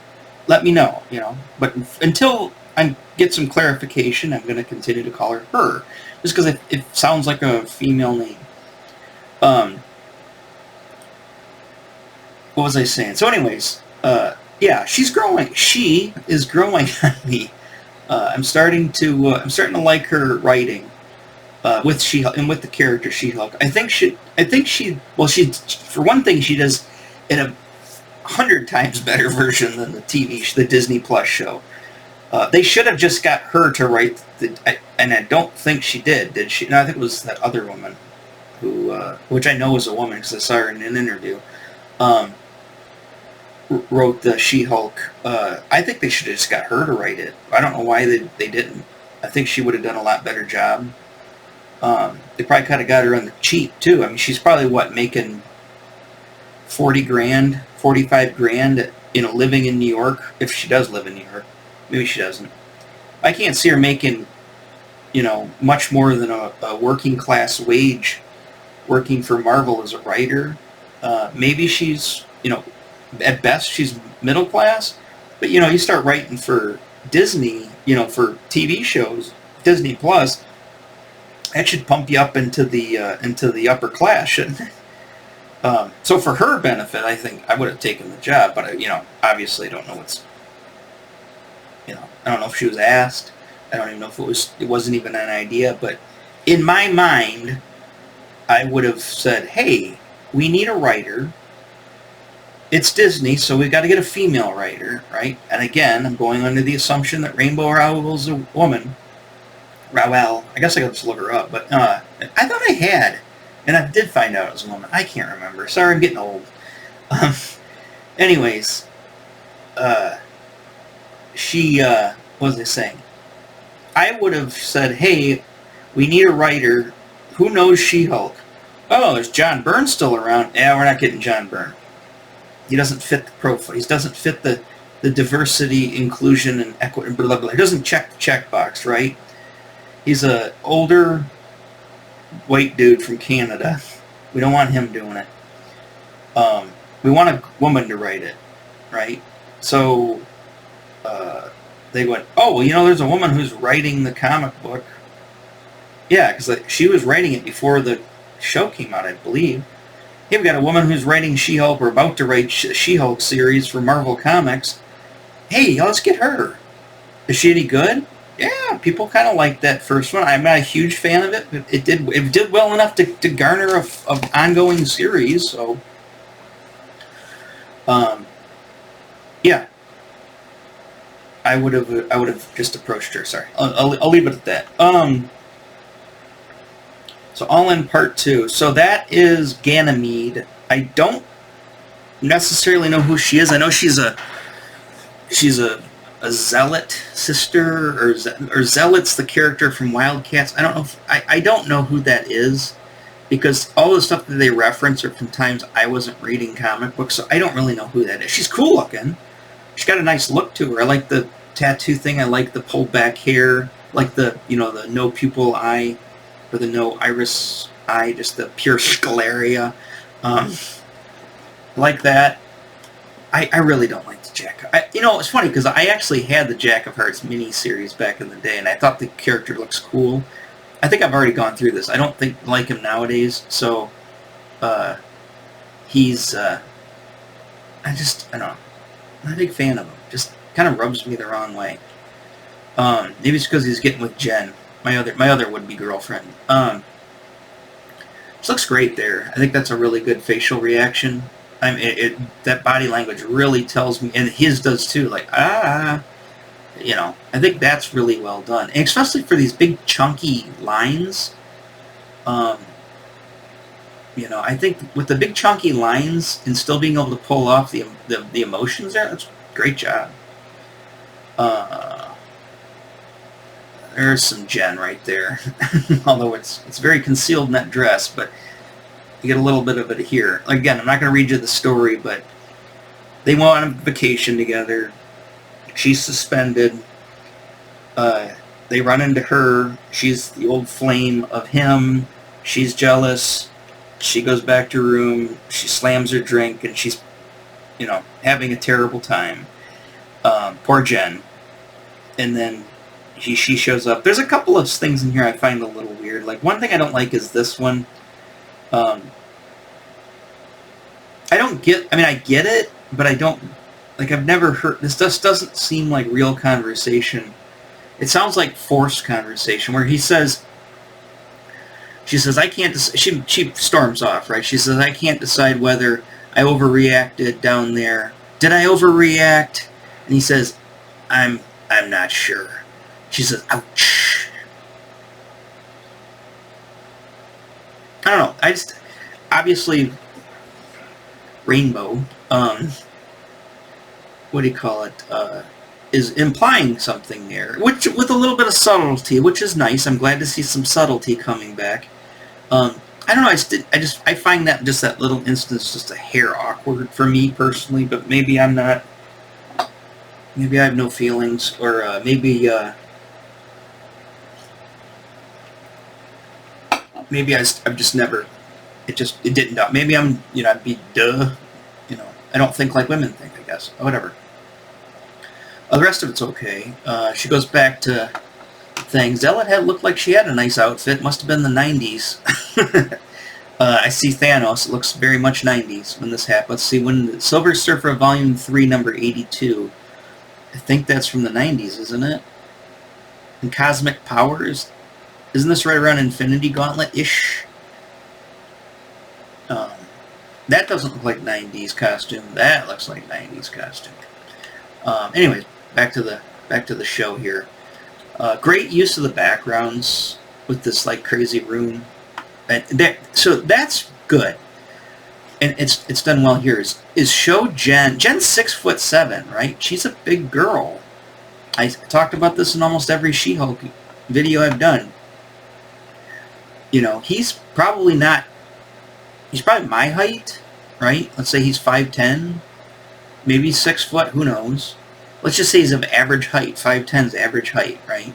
Let me know, you know. But until I get some clarification, I'm gonna continue to call her, just because it sounds like a female name. What was I saying? So anyways, yeah, she's growing. She is growing on me. I'm starting to like her writing with She-Hulk and with the character She-Hulk. I think she for one thing, she does in a 100 times better version than the Disney Plus show. They should have just got her to write and I don't think she did she? No, I think it was that other woman who, which I know is a woman because I saw her in an interview, wrote the She-Hulk. I think they should have just got her to write it. I don't know why they didn't. I think she would have done a lot better job. They probably kind of got her on the cheap too. I mean, she's probably making 40 grand, 45 grand, living in New York, if she does live in New York. Maybe she doesn't. I can't see her making, much more than a working class wage working for Marvel as a writer. Maybe she's, at best she's middle class, but you start writing for Disney, for TV shows, Disney Plus, that should pump you up into the upper class, shouldn't it? So for her benefit, I think I would have taken the job, but obviously I don't know I don't know if she was asked. I don't even know if it wasn't even an idea, but in my mind, I would have said, hey, we need a writer. It's Disney, so we've got to get a female writer, right? And again, I'm going under the assumption that Rainbow Rowell's a woman. Rowell. I guess I got to look her up, but I thought I had. And I did find out it was a woman. I can't remember. Sorry, I'm getting old. Anyways, she, what was I saying? I would have said, hey, we need a writer. Who knows She-Hulk? Oh, there's John Byrne still around. Yeah, we're not getting John Byrne. He doesn't fit the profile. He doesn't fit the diversity, inclusion, and equity, blah, blah, blah. He doesn't check the checkbox, right? He's a older white dude from Canada. We don't want him doing it. We want a woman to write it, right? So they went, oh, well, there's a woman who's writing the comic book. Yeah, because she was writing it before the show came out, I believe. Hey, we got a woman who's writing She-Hulk, or about to write She-Hulk series for Marvel Comics. Hey, let's get her. Is she any good? Yeah, people kind of like that first one. I'm not a huge fan of it, but it did well enough to garner a ongoing series. So, yeah, I would have just approached her. Sorry, I'll leave it at that. So All In Part 2. So that is Ganymede. I don't necessarily know who she is. I know she's a zealot sister, or Zealot's the character from Wildcats. I don't know. I don't know who that is, because all the stuff that they reference are from times I wasn't reading comic books, so I don't really know who that is. She's cool looking. She's got a nice look to her. I like the tattoo thing. I like the pulled back hair. Like the the no pupil eye, or the no iris eye, just the pure scleria. Like that. I really don't like the Jack. It's funny because I actually had the Jack of Hearts mini-series back in the day, and I thought the character looks cool. I think I've already gone through this. I don't like him nowadays, so he's... I don't know. I'm not a big fan of him. Just kind of rubs me the wrong way. Maybe it's because he's getting with Jen, my other would-be girlfriend. This looks great there. I think that's a really good facial reaction. I mean, that body language really tells me, and his does too, like, I think that's really well done. And especially for these big, chunky lines. I think with the big, chunky lines and still being able to pull off the emotions there, that's a great job. There's some Jen right there. Although it's very concealed in that dress, but you get a little bit of it here. Again, I'm not going to read you the story, but they went on a vacation together. She's suspended. They run into her. She's the old flame of him. She's jealous. She goes back to her room. She slams her drink, and she's, having a terrible time. Poor Jen. And then she shows up. There's a couple of things in here I find a little weird. Like, one thing I don't like is this one. I get it, but I don't, I've never heard, this just doesn't seem like real conversation. It sounds like forced conversation, where she says, I can't, she storms off, right? She says, I can't decide whether I overreacted down there. Did I overreact? And he says, I'm not sure. She says, ouch. I don't know. I just obviously Rainbow. What do you call it? Is implying something there, which with a little bit of subtlety, which is nice. I'm glad to see some subtlety coming back. I don't know. I find that just that little instance just a hair awkward for me personally, but maybe I'm not. Maybe I have no feelings, or maybe I've just never. It didn't. Maybe I'm. I'd be duh. I don't think like women think. I guess. Whatever. The rest of it's okay. She goes back to things. Ella looked like she had a nice outfit. Must have been the 90s. I see Thanos. It looks very much 90s when this happened. Let's see. When the Silver Surfer Volume 3, number 82. I think that's from the 90s, isn't it? And Cosmic Powers. Isn't this right around Infinity Gauntlet-ish? That doesn't look like 90s costume. That looks like 90s costume. Anyways, back to the show here. Great use of the backgrounds with this like crazy room, so that's good, and it's done well here. Is show Jen's 6'7", right? She's a big girl. I talked about this in almost every She-Hulk video I've done. He's probably not. He's probably my height, right? Let's say he's 5'10", maybe 6 foot. Who knows? Let's just say he's of average height. 5'10's average height, right?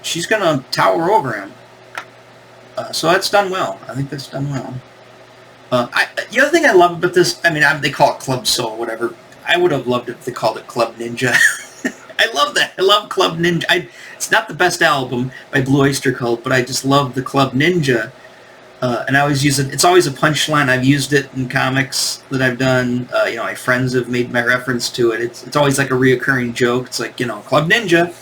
She's going to tower over him. So that's done well. I think that's done well. The other thing I love about this, they call it Club Soul, whatever. I would have loved it if they called it Club Ninja. I love that. I love Club Ninja. It's not the best album by Blue Oyster Cult, but I just love the Club Ninja. And I always use it. It's always a punchline. I've used it in comics that I've done. My friends have made my reference to it. It's always like a reoccurring joke. It's like, Club Ninja.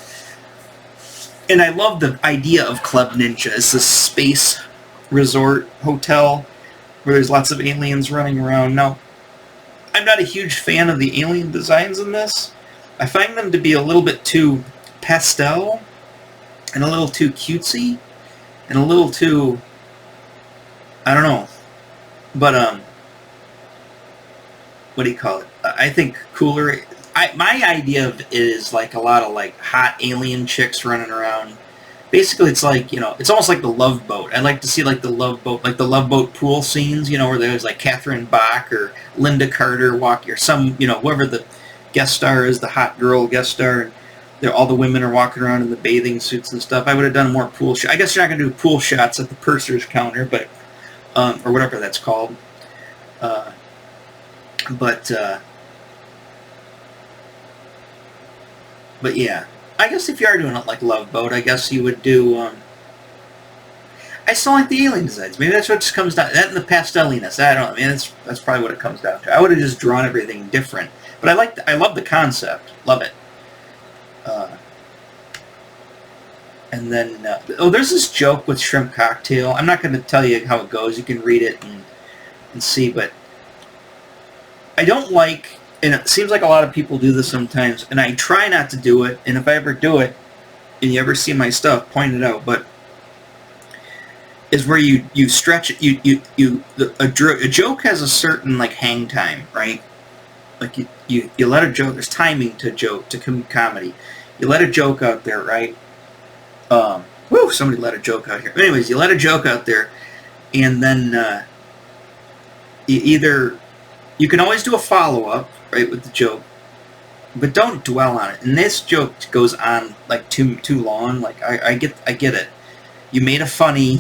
And I love the idea of Club Ninja. It's this space resort hotel where there's lots of aliens running around. Now, I'm not a huge fan of the alien designs in this. I find them to be a little bit too pastel and a little too cutesy and a little too... I don't know, but what do you call it? I think cooler. My idea of it is like a lot of like hot alien chicks running around. Basically, it's like it's almost like the Love Boat. I like to see like the Love Boat pool scenes. Where there's like Catherine Bach or Linda Carter walking, or some whoever the guest star is, the hot girl guest star. All the women are walking around in the bathing suits and stuff. I would have done more pool shots. I guess you're not gonna do pool shots at the purser's counter, but. Or whatever that's called. But yeah. I guess if you are doing it like Love Boat, I guess you would do... I still like the alien designs. Maybe that's what just comes down... That and the pasteliness. I don't know. That's probably what it comes down to. I would have just drawn everything different. But I love the concept. Love it. And then, there's this joke with Shrimp Cocktail. I'm not going to tell you how it goes. You can read it and see, but I don't like, and it seems like a lot of people do this sometimes, and I try not to do it, and if I ever do it, and you ever see my stuff, point it out, but is where you stretch it, a joke has a certain, like, hang time, right? Like, you let a joke, there's timing to joke, to comedy. You let a joke out there, right? Somebody let a joke out here. Anyways, you let a joke out there, and then you can always do a follow-up, right, with the joke, but don't dwell on it. And this joke goes on like too long. Like I get it. You made a funny,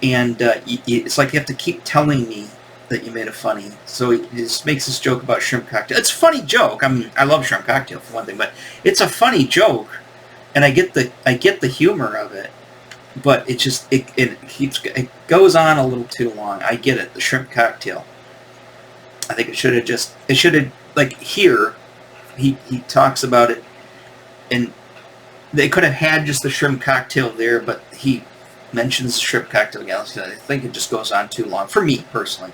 and it's like you have to keep telling me that you made a funny. So it just makes this joke about Shrimp Cocktail. It's a funny joke. I love Shrimp Cocktail for one thing, but it's a funny joke. And I get the humor of it, but it goes on a little too long. I get it, the Shrimp Cocktail. I think it should have like here, he talks about it, and they could have had just the Shrimp Cocktail there, but he mentions Shrimp Cocktail again. So I think it just goes on too long for me personally.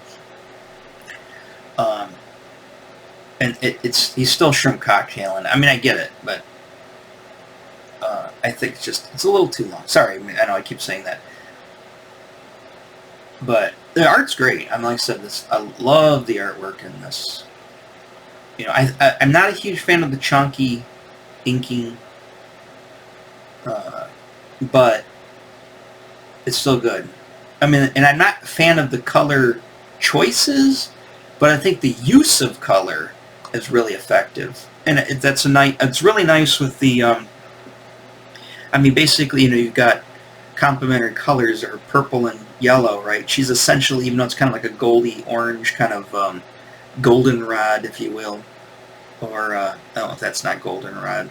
And he's still Shrimp Cocktailing. I get it, but. I think it's a little too long. Sorry, I know I keep saying that. But the art's great. Like I said, I love the artwork in this. I'm not a huge fan of the chunky inking, but it's still good. I mean, and I'm not a fan of the color choices, but I think the use of color is really effective, and that's a nice. It's really nice with the. I mean, basically, you've got complementary colors are purple and yellow, right? She's essentially, even though it's kind of like a goldy orange kind of goldenrod, if you will, or I don't know if that's not goldenrod.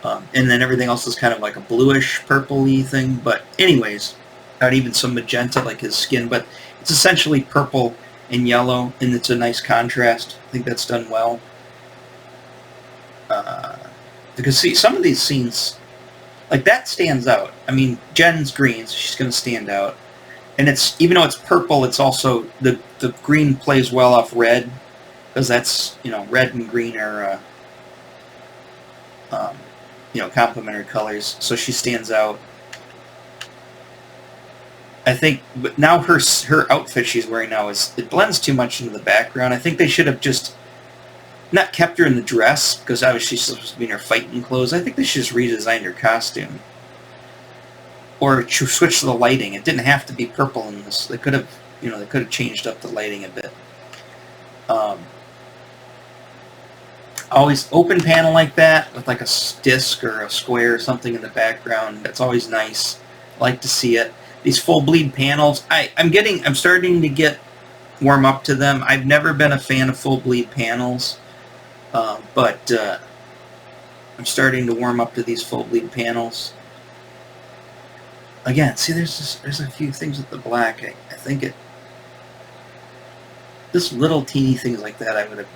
And then everything else is kind of like a bluish, purple-y thing. But anyways, not even some magenta like his skin, but it's essentially purple and yellow, and it's a nice contrast. I think that's done well. Because see, some of these scenes, like that stands out. I mean, Jen's green, so she's going to stand out. And it's, even though it's purple, it's also, the green plays well off red, because that's, red and green are, complementary colors, so she stands out. I think, but now her outfit she's wearing now it blends too much into the background. I think they should have just not kept her in the dress, because obviously she's supposed to be in her fighting clothes. I think they should just redesigned her costume, or switch the lighting. It didn't have to be purple in this. They could have changed up the lighting a bit. Always open panel like that with like a disc or a square or something in the background. That's always nice. I like to see it. These full bleed panels, I'm starting to warm up to them. I've never been a fan of full bleed panels, but I'm starting to warm up to these full bleed panels. Again, see, there's a few things with the black. I think this little teeny things like that, I would have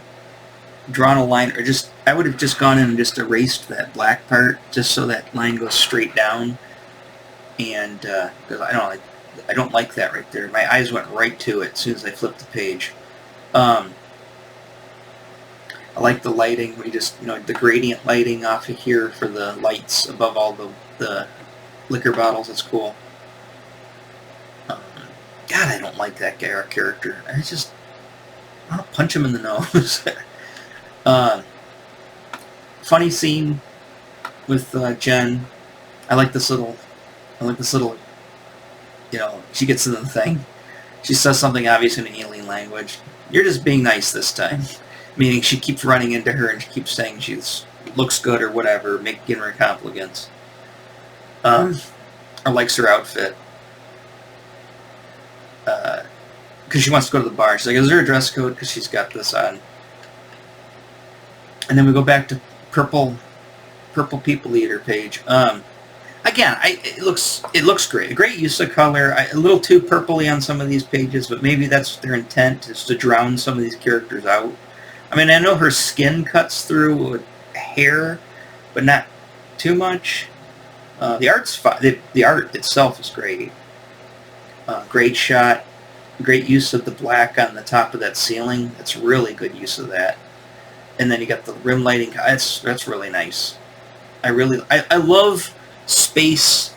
drawn a line, or I would have just gone in and just erased that black part, just so that line goes straight down. And because I don't like that right there. My eyes went right to it as soon as I flipped the page. I like the lighting. We just, the gradient lighting off of here for the lights above all the liquor bottles. It's cool. God, I don't like that character. I'll punch him in the nose. Funny scene with Jen. I like this little, she gets into the thing. She says something obvious in an alien language. You're just being nice this time. Meaning she keeps running into her and she keeps saying she looks good or whatever, giving her compliments. Or likes her outfit. Because she wants to go to the bar. She's like, is there a dress code? Because she's got this on. And then we go back to Purple People Eater page. Again, it looks great. A great use of color. A little too purpley on some of these pages, but maybe that's their intent, is to drown some of these characters out. I mean, I know her skin cuts through with hair, but not too much. The art's fine. The art itself is great. Great shot. Great use of the black on the top of that ceiling. That's really good use of that. And then you got the rim lighting. That's really nice. I love space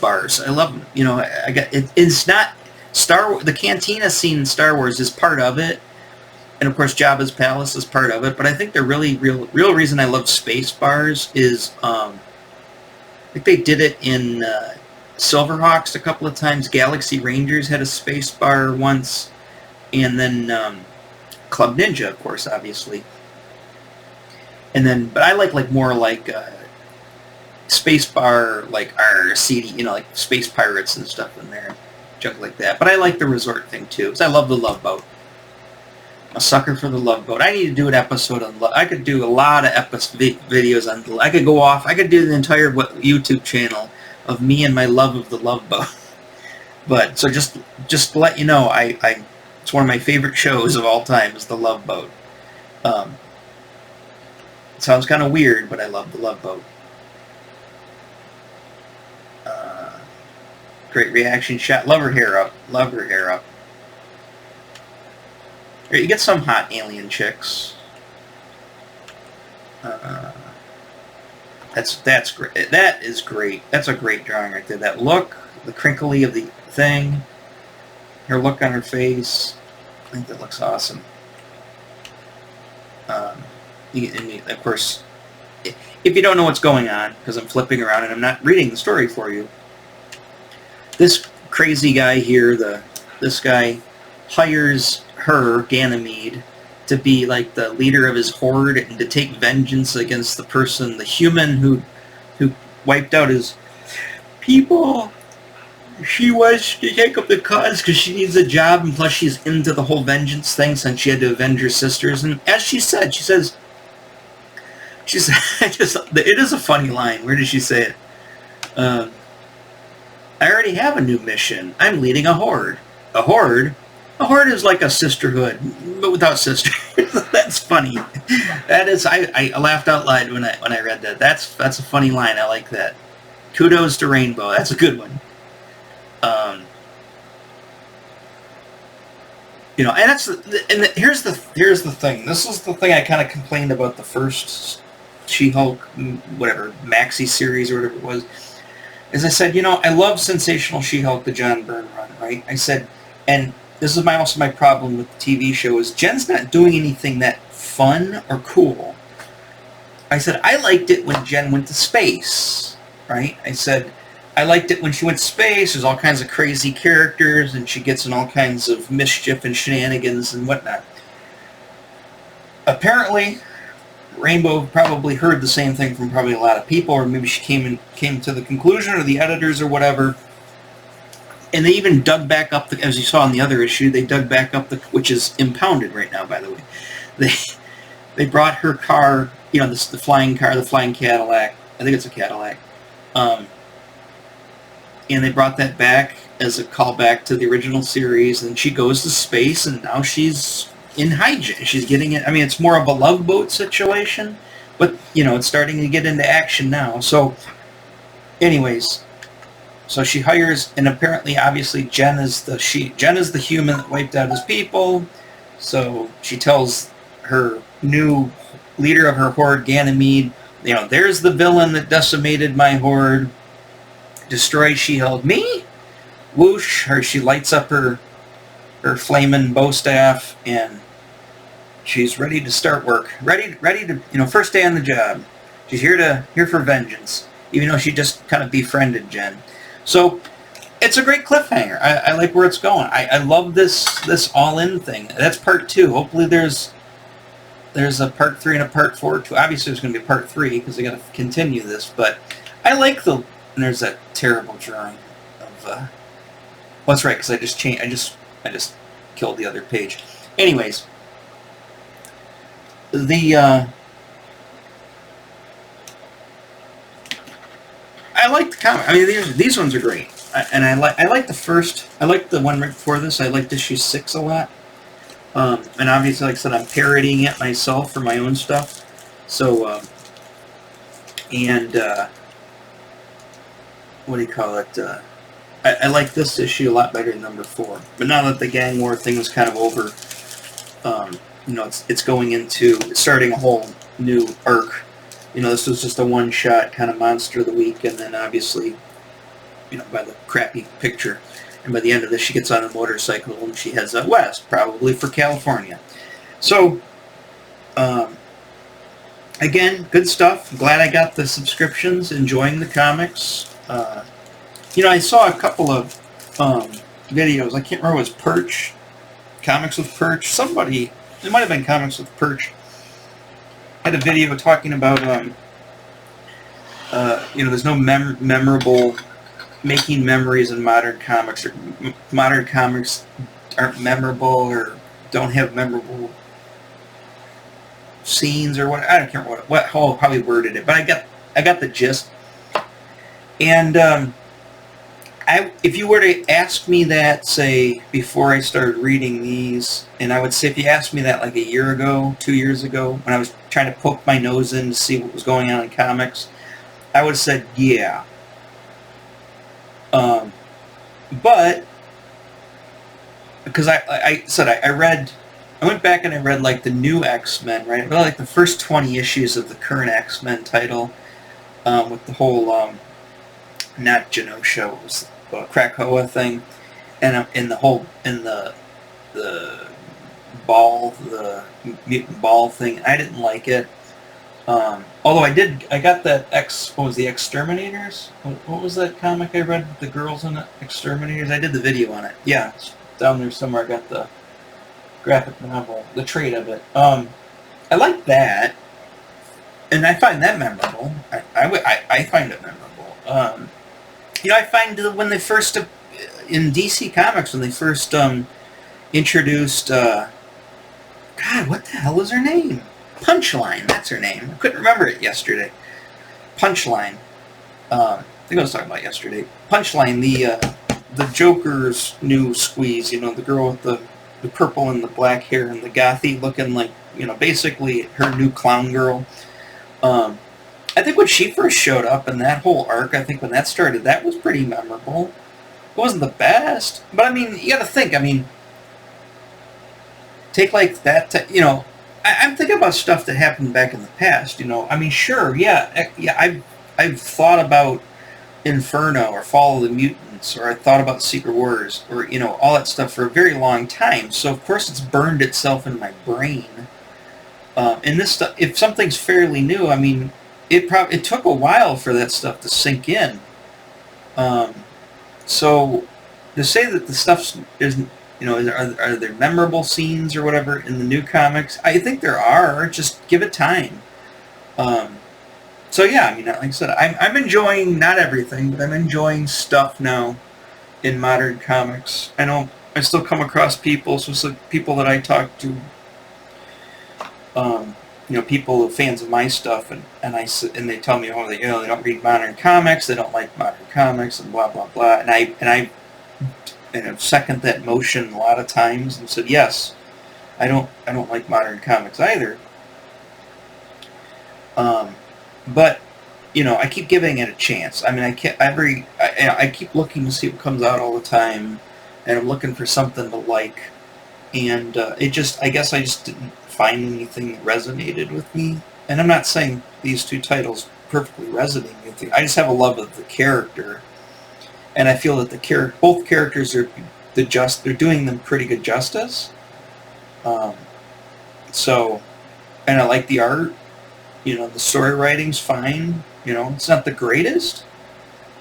bars. I love them. It's not Star Wars. The cantina scene in Star Wars is part of it, and of course Jabba's palace is part of it. But I think the real reason I love space bars is I think they did it in Silverhawks a couple of times. Galaxy Rangers had a space bar once, and then Club Ninja, of course, obviously. And then, but I like more like space bar, like our CD, like space pirates and stuff in there, junk like that. But I like the resort thing too, because I love the Love Boat. I'm a sucker for the Love Boat. I need to do an episode on love. I could do a lot of videos on. I could go off. I could do the entire YouTube channel of me and my love of the Love Boat. But so just to let you know, it's one of my favorite shows of all time is the Love Boat. It sounds kind of weird, but I love the Love Boat. Great reaction shot. Love her hair up. Love her hair up. You get some hot alien chicks. That's great. That is great. That's a great drawing right there. That look, the crinkly of the thing. her look on her face, I think that looks awesome. And of course, if you don't know what's going on, because I'm flipping around and I'm not reading the story for you, this crazy guy here, this guy hires her, Ganymede, to be like the leader of his horde and to take vengeance against the person, the human who wiped out his people. She was to take up the cause because she needs a job, and plus she's into the whole vengeance thing since she had to avenge her sisters. And as she says, it is a funny line. Where did she say it? I already have a new mission. I'm leading a horde. A horde? A horde is like a sisterhood, but without sisters. That's funny. That is. I laughed out loud when I read that. That's a funny line. I like that. Kudos to Rainbow. That's a good one. And here's the thing. This is the thing I kind of complained about the first She-Hulk, whatever, maxi series or whatever it was. Is I said, I love Sensational She-Hulk, the John Byrne run, right? I said, and this is also my problem with the TV show is Jen's not doing anything that fun or cool. I said, I liked it when Jen went to space, right? I said, I liked it when she went to space. There's all kinds of crazy characters, and she gets in all kinds of mischief and shenanigans and whatnot. Apparently, Rainbow probably heard the same thing from probably a lot of people, or maybe she came to the conclusion, or the editors, or whatever. And they even dug back up, as you saw in the other issue, they dug back up, which is impounded right now, by the way. They brought her car, the flying car, the flying Cadillac. I think it's a Cadillac. And they brought that back as a callback to the original series, and she goes to space, and now she's in hijinks. She's getting it. I mean, it's more of a Love Boat situation, but, it's starting to get into action now. So, anyways, so she hires, and apparently, obviously, Jen is the human that wiped out his people. So she tells her new leader of her horde, Ganymede, there's the villain that decimated my horde. Destroy She-Hulk. Me? Whoosh! She lights up her flaming bow staff, and she's ready to start work. Ready to, first day on the job. She's here for vengeance, even though she just kind of befriended Jen. So it's a great cliffhanger. I like where it's going. I love this all-in thing. That's part 2. Hopefully there's a part 3 and a part 4 too. Obviously there's going to be a part 3 because they got to continue this. But I like and there's that terrible drawing of. Well, that's right, because I just changed. I just killed the other page. Anyways, I like the comic. I mean, these ones are great, and I like the first. I like the one right before this. I liked issue 6 a lot. And obviously, like I said, I'm parodying it myself for my own stuff. So, what do you call it? I like this issue a lot better than number 4. But now that the gang war thing was kind of over, it's starting a whole new arc. This was just a one-shot kind of monster of the week, and then obviously, by the crappy picture, and by the end of this, she gets on a motorcycle and she heads out west, probably for California. So, again, good stuff. Glad I got the subscriptions. Enjoying the comics. I saw a couple of videos. I can't remember. It was Perch, Comics with Perch. Somebody, it might have been Comics with Perch, had a video talking about there's no memorable making memories in modern comics, or modern comics aren't memorable or don't have memorable scenes or what. I don't care how he worded it, but I got the gist. And if you were to ask me that, say, before I started reading these, and I would say if you asked me that like a year ago, 2 years ago, when I was trying to poke my nose in to see what was going on in comics, I would have said, yeah. But, because I went back and I read like the new X-Men, right? I read like the first 20 issues of the current X-Men title, with the whole, not Genosha, it was Krakoa thing. and in the whole the ball, the mutant ball thing, I didn't like it. Although I got that what was the Exterminators? What was that comic I read with the girls in it? Exterminators? I did the video on it. Yeah, it's down there somewhere. I got the graphic novel, the trade of it. I like that, and I find that memorable. I find it memorable. I find that when they first, in DC Comics, when they first introduced, God, what the hell is her name? Punchline, that's her name. I couldn't remember it yesterday. Punchline. I think I was talking about yesterday. Punchline, the Joker's new squeeze. The girl with the purple and the black hair and the gothy looking like, basically her new clown girl. I think when she first showed up in that whole arc, I think when that started, that was pretty memorable. It wasn't the best, but I mean, you got to think. I mean, take like that. I'm thinking about stuff that happened back in the past. I mean, sure, yeah. I've thought about Inferno or Fall of the Mutants, or I thought about Secret Wars, or all that stuff for a very long time. So of course it's burned itself in my brain. And this stuff, if something's fairly new, I mean, it took a while for that stuff to sink in. So to say that the stuff isn't, are there memorable scenes or whatever in the new comics? I think there are. Just give it time. So yeah, I mean, like I said, I'm enjoying not everything, but I'm enjoying stuff now in modern comics. I know I still come across people, especially people that I talk to, people fans of my stuff, and they tell me, oh, they don't read modern comics, they don't like modern comics, and blah blah blah, and I second that motion a lot of times, and said, yes, I don't like modern comics either. But I keep giving it a chance. I mean, I keep looking to see what comes out all the time, and I'm looking for something to like, and I guess I just didn't find anything that resonated with me. And I'm not saying these two titles perfectly resonate with me. I just have a love of the character, and I feel that both characters they're doing them pretty good justice. So, and I like the art. The story writing's fine. It's not the greatest,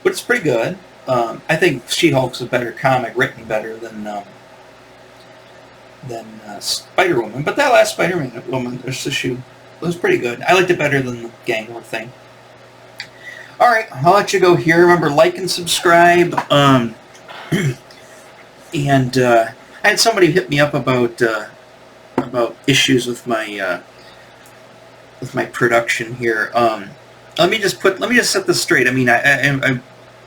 but it's pretty good. I think She-Hulk's a better comic, written better than Spider-Woman. But that last Spider-Woman issue was pretty good. I liked it better than the Gangler thing. All right, I'll let you go here. Remember, like and subscribe. And I had somebody hit me up about issues with my production here. Let me just set this straight. I mean, I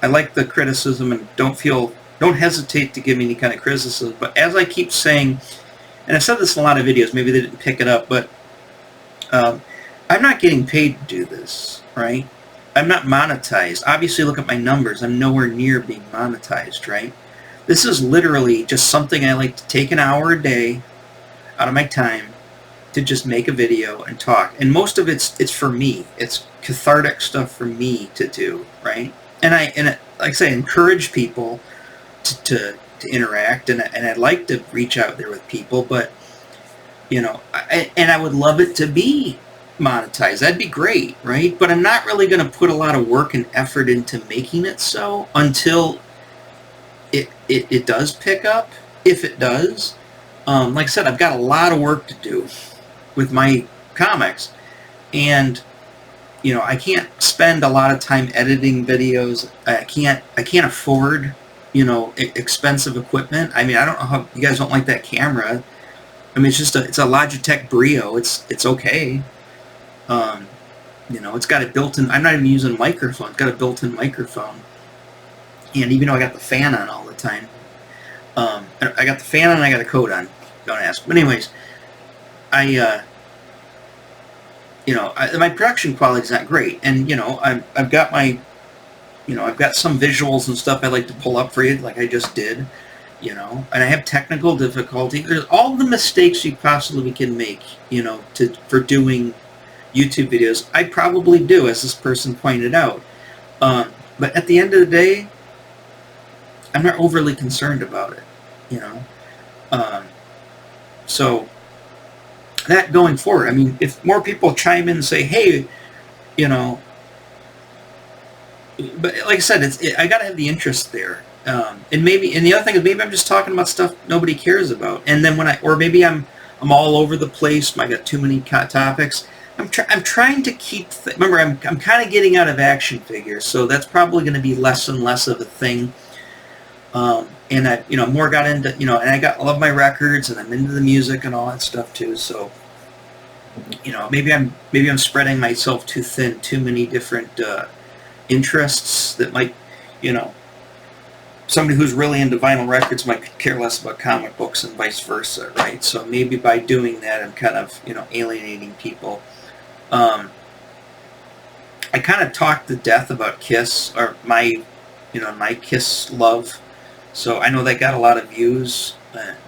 like the criticism, and don't hesitate to give me any kind of criticism. But as I keep saying, and I've said this in a lot of videos, maybe they didn't pick it up, but I'm not getting paid to do this, right? I'm not monetized. Obviously, look at my numbers. I'm nowhere near being monetized, right? This is literally just something I like to take an hour a day out of my time to just make a video and talk. And most of it's for me. It's cathartic stuff for me to do, right? And like I say, encourage people to interact, and I'd like to reach out there with people, but I would love it to be monetized. That'd be great, right? But I'm not really going to put a lot of work and effort into making it so until it does pick up, if it does. Like I said, I've got a lot of work to do with my comics, and I can't spend a lot of time editing videos. I can't afford expensive equipment. I mean, I don't know how you guys don't like that camera. I mean, it's a Logitech Brio. It's okay. It's got a built-in. I'm not even using a microphone. It's got a built-in microphone, and even though I got the fan on all the time, I got the fan on and I got a coat on. Don't ask. But anyways, my production quality is not great, and I've got my, I've got some visuals and stuff I like to pull up for you, like I just did, and I have technical difficulty. There's all the mistakes you possibly can make, for doing YouTube videos. I probably do, as this person pointed out. But at the end of the day, I'm not overly concerned about it, you know. So that going forward, I mean, if more people chime in and say, hey, you know, but like I said, I got to have the interest there. And the other thing is maybe I'm just talking about stuff nobody cares about. And then or maybe I'm all over the place. I got too many topics. I'm trying to keep, remember, I'm kind of getting out of action figures, so that's probably going to be less and less of a thing. And I, more got into, and I love my records, and I'm into the music and all that stuff too. So, maybe I'm spreading myself too thin, too many different interests that might, somebody who's really into vinyl records might care less about comic books and vice versa, right? So maybe by doing that, I'm kind of, alienating people. I kind of talked to death about Kiss, or my Kiss love. So I know that got a lot of views,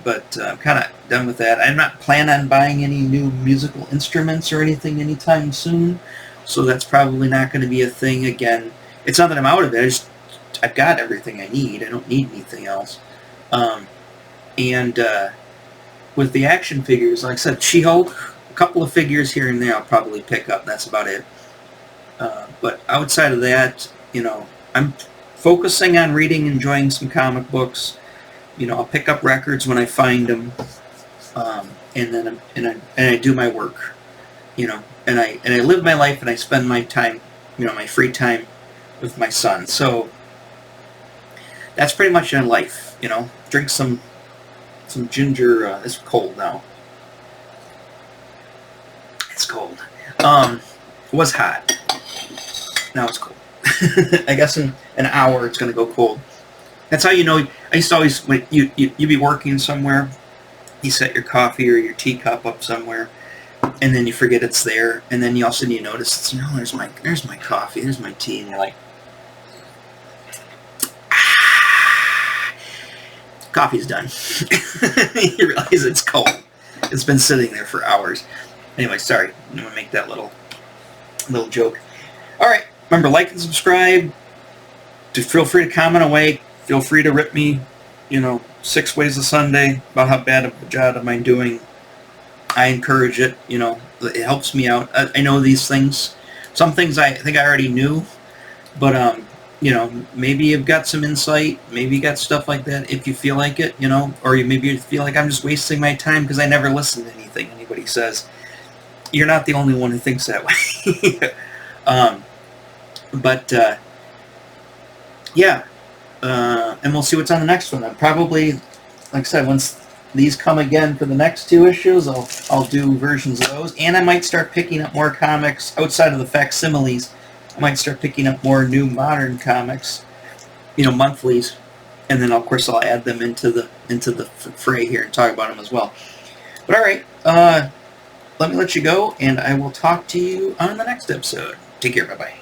but I'm kind of done with that. I'm not planning on buying any new musical instruments or anything anytime soon, so that's probably not going to be a thing again. It's not that I'm out of it. I've got everything I need. I don't need anything else. And with the action figures, like I said, She-Hulk, a couple of figures here and there I'll probably pick up. That's about it. But outside of that, I'm focusing on reading, enjoying some comic books. I'll pick up records when I find them, and then I do my work. And I live my life, and I spend my time, my free time, with my son. So that's pretty much in life. Drink some ginger. It's cold now. It's cold. It was hot. Now it's cold. I guess in an hour it's going to go cold. That's how I used to always, when you be working somewhere, you set your coffee or your teacup up somewhere, and then you forget it's there, and then all of a sudden you notice, there's my coffee, there's my tea, and you're like, coffee's done. You realize it's cold. It's been sitting there for hours. Anyway, sorry. I'm going to make that little joke. All right. Remember, like and subscribe. Feel free to comment away. Feel free to rip me, 6 ways a Sunday about how bad of a job am I doing. I encourage it. It helps me out. I know these things. Some things I think I already knew, but maybe you've got some insight. Maybe you got stuff like that if you feel like it, or maybe you feel like I'm just wasting my time because I never listen to anything anybody says. You're not the only one who thinks that way. Yeah, and we'll see what's on the next one. Probably, like I said, once these come again for the next 2 issues, I'll do versions of those, and I might start picking up more comics outside of the facsimiles. I might start picking up more new modern comics, monthlies, and then of course I'll add them into the fray here and talk about them as well. But all right, let me let you go, and I will talk to you on the next episode. Take care, bye bye.